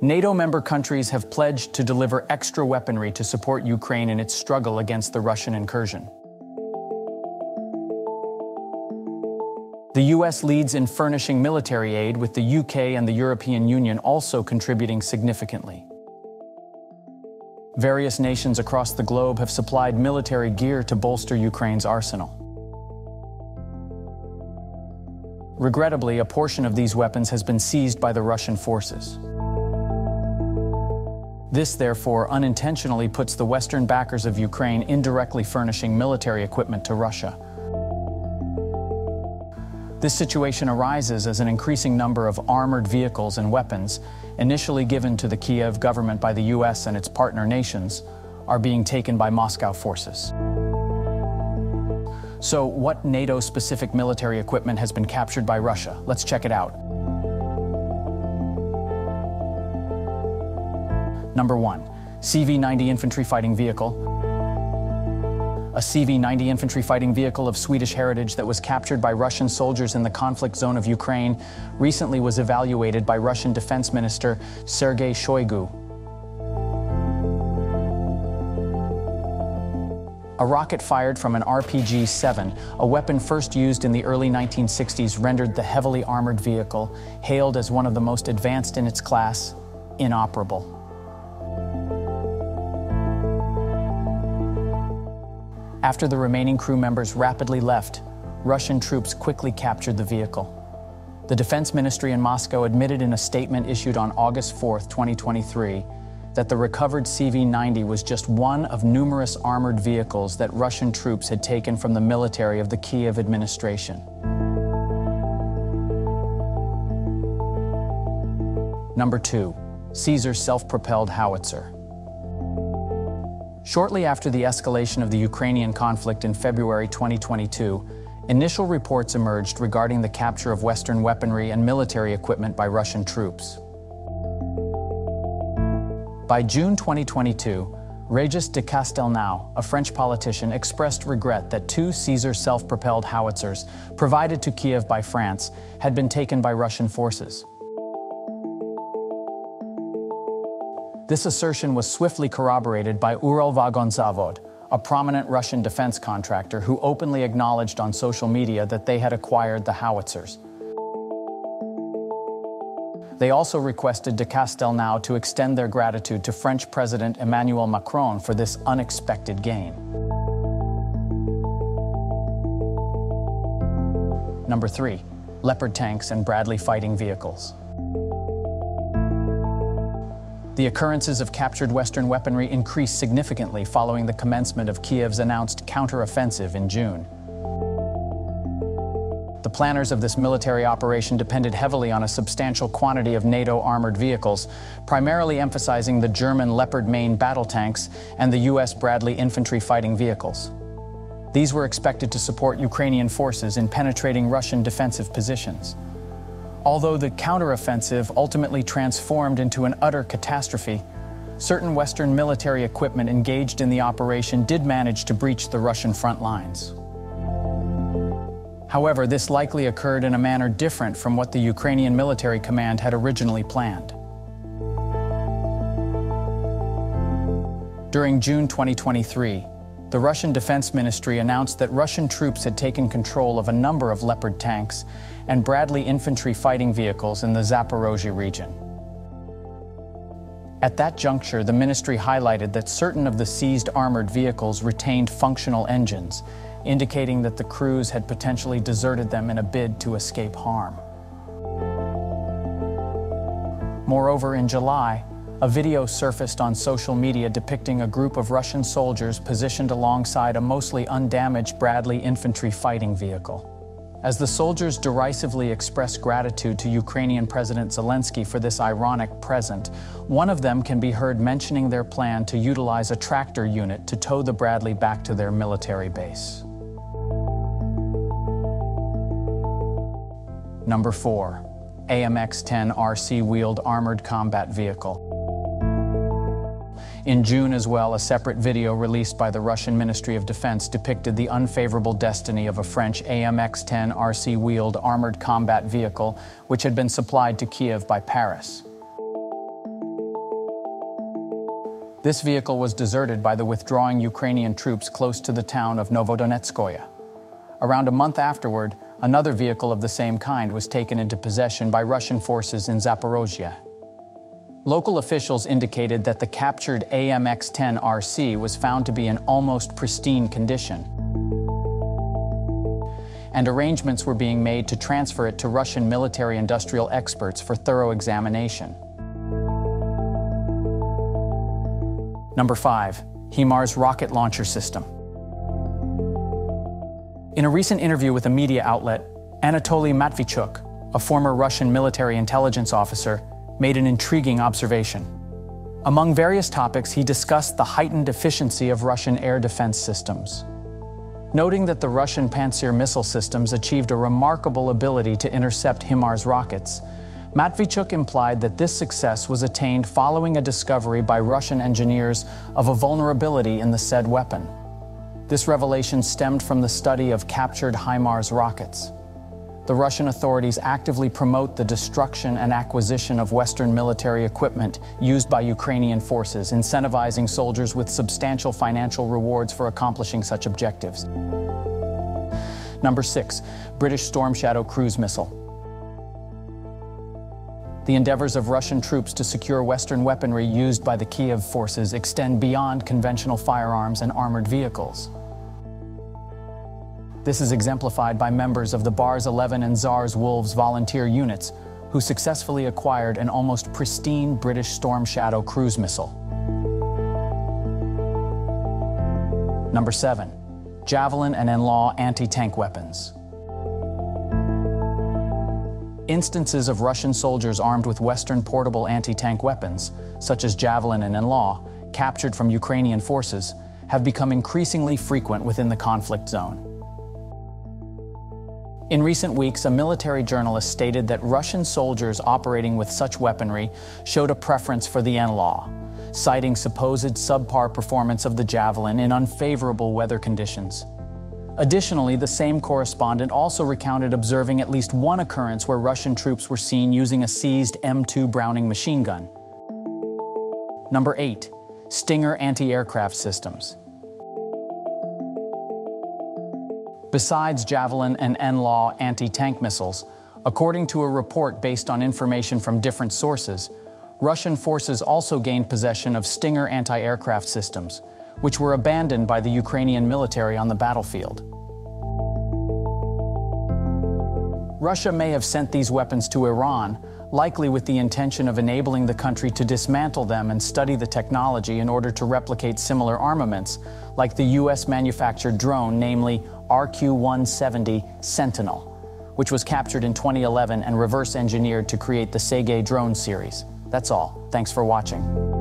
NATO member countries have pledged to deliver extra weaponry to support Ukraine in its struggle against the Russian incursion. The US leads in furnishing military aid, with the UK and the European Union also contributing significantly. Various nations across the globe have supplied military gear to bolster Ukraine's arsenal. Regrettably, a portion of these weapons has been seized by the Russian forces. This, therefore, unintentionally puts the Western backers of Ukraine indirectly furnishing military equipment to Russia. This situation arises as an increasing number of armored vehicles and weapons, initially given to the Kiev government by the US and its partner nations, are being taken by Moscow forces. So, what NATO-specific military equipment has been captured by Russia? Let's check it out. Number 1. CV-90 infantry fighting vehicle. A CV-90 infantry fighting vehicle of Swedish heritage that was captured by Russian soldiers in the conflict zone of Ukraine recently was evaluated by Russian Defense Minister Sergei Shoigu. A rocket fired from an RPG-7, a weapon first used in the early 1960s, rendered the heavily armored vehicle, hailed as one of the most advanced in its class, inoperable. After the remaining crew members rapidly left, Russian troops quickly captured the vehicle. The Defense Ministry in Moscow admitted in a statement issued on August 4, 2023, that the recovered CV-90 was just one of numerous armored vehicles that Russian troops had taken from the military of the Kiev administration. Number 2. Caesar self-propelled howitzer. Shortly after the escalation of the Ukrainian conflict in February 2022, initial reports emerged regarding the capture of Western weaponry and military equipment by Russian troops. By June 2022, Régis de Castelnau, a French politician, expressed regret that 2 Caesar self-propelled howitzers provided to Kiev by France had been taken by Russian forces. This assertion was swiftly corroborated by Uralvagonzavod, a prominent Russian defense contractor who openly acknowledged on social media that they had acquired the howitzers. They also requested de Castelnau to extend their gratitude to French President Emmanuel Macron for this unexpected gain. Number 3. Leopard tanks and Bradley fighting vehicles. The occurrences of captured Western weaponry increased significantly following the commencement of Kiev's announced counter-offensive in June. The planners of this military operation depended heavily on a substantial quantity of NATO armored vehicles, primarily emphasizing the German Leopard main battle tanks and the US Bradley infantry fighting vehicles. These were expected to support Ukrainian forces in penetrating Russian defensive positions. Although the counteroffensive ultimately transformed into an utter catastrophe, certain Western military equipment engaged in the operation did manage to breach the Russian front lines. However, this likely occurred in a manner different from what the Ukrainian military command had originally planned. During June 2023, the Russian Defense Ministry announced that Russian troops had taken control of a number of Leopard tanks and Bradley infantry fighting vehicles in the Zaporozhye region. At that juncture, the ministry highlighted that certain of the seized armored vehicles retained functional engines, indicating that the crews had potentially deserted them in a bid to escape harm. Moreover, in July, a video surfaced on social media depicting a group of Russian soldiers positioned alongside a mostly undamaged Bradley infantry fighting vehicle. As the soldiers derisively expressed gratitude to Ukrainian President Zelensky for this ironic present, one of them can be heard mentioning their plan to utilize a tractor unit to tow the Bradley back to their military base. Number 4. AMX-10 RC wheeled armored combat vehicle. In June as well, a separate video released by the Russian Ministry of Defense depicted the unfavorable destiny of a French AMX-10 RC wheeled armored combat vehicle which had been supplied to Kiev by Paris. This vehicle was deserted by the withdrawing Ukrainian troops close to the town of Novodonetskoye. Around a month afterward, another vehicle of the same kind was taken into possession by Russian forces in Zaporozhye. Local officials indicated that the captured AMX-10 RC was found to be in almost pristine condition, and arrangements were being made to transfer it to Russian military-industrial experts for thorough examination. Number 5. HIMARS rocket launcher system. In a recent interview with a media outlet, Anatoly Matvichuk, a former Russian military intelligence officer, made an intriguing observation. Among various topics, he discussed the heightened efficiency of Russian air defense systems. Noting that the Russian Pantsir missile systems achieved a remarkable ability to intercept HIMARS rockets, Matvichuk implied that this success was attained following a discovery by Russian engineers of a vulnerability in the said weapon. This revelation stemmed from the study of captured HIMARS rockets. The Russian authorities actively promote the destruction and acquisition of Western military equipment used by Ukrainian forces, incentivizing soldiers with substantial financial rewards for accomplishing such objectives. Number 6. British Storm Shadow cruise missile. The endeavors of Russian troops to secure Western weaponry used by the Kiev forces extend beyond conventional firearms and armored vehicles. This is exemplified by members of the Bars 11 and Tsar's Wolves volunteer units, who successfully acquired an almost pristine British Storm Shadow cruise missile. Number 7. Javelin and NLAW anti-tank weapons. Instances of Russian soldiers armed with Western portable anti-tank weapons, such as Javelin and NLAW, captured from Ukrainian forces, have become increasingly frequent within the conflict zone. In recent weeks, a military journalist stated that Russian soldiers operating with such weaponry showed a preference for the NLAW, citing supposed subpar performance of the Javelin in unfavorable weather conditions. Additionally, the same correspondent also recounted observing at least one occurrence where Russian troops were seen using a seized M2 Browning machine gun. Number 8. Stinger anti-aircraft systems. Besides Javelin and NLAW anti-tank missiles, according to a report based on information from different sources, Russian forces also gained possession of Stinger anti-aircraft systems, which were abandoned by the Ukrainian military on the battlefield. Russia may have sent these weapons to Iran, likely with the intention of enabling the country to dismantle them and study the technology in order to replicate similar armaments, like the US-manufactured drone, namely RQ-170 Sentinel, which was captured in 2011 and reverse-engineered to create the Sergei drone series. That's all. Thanks for watching.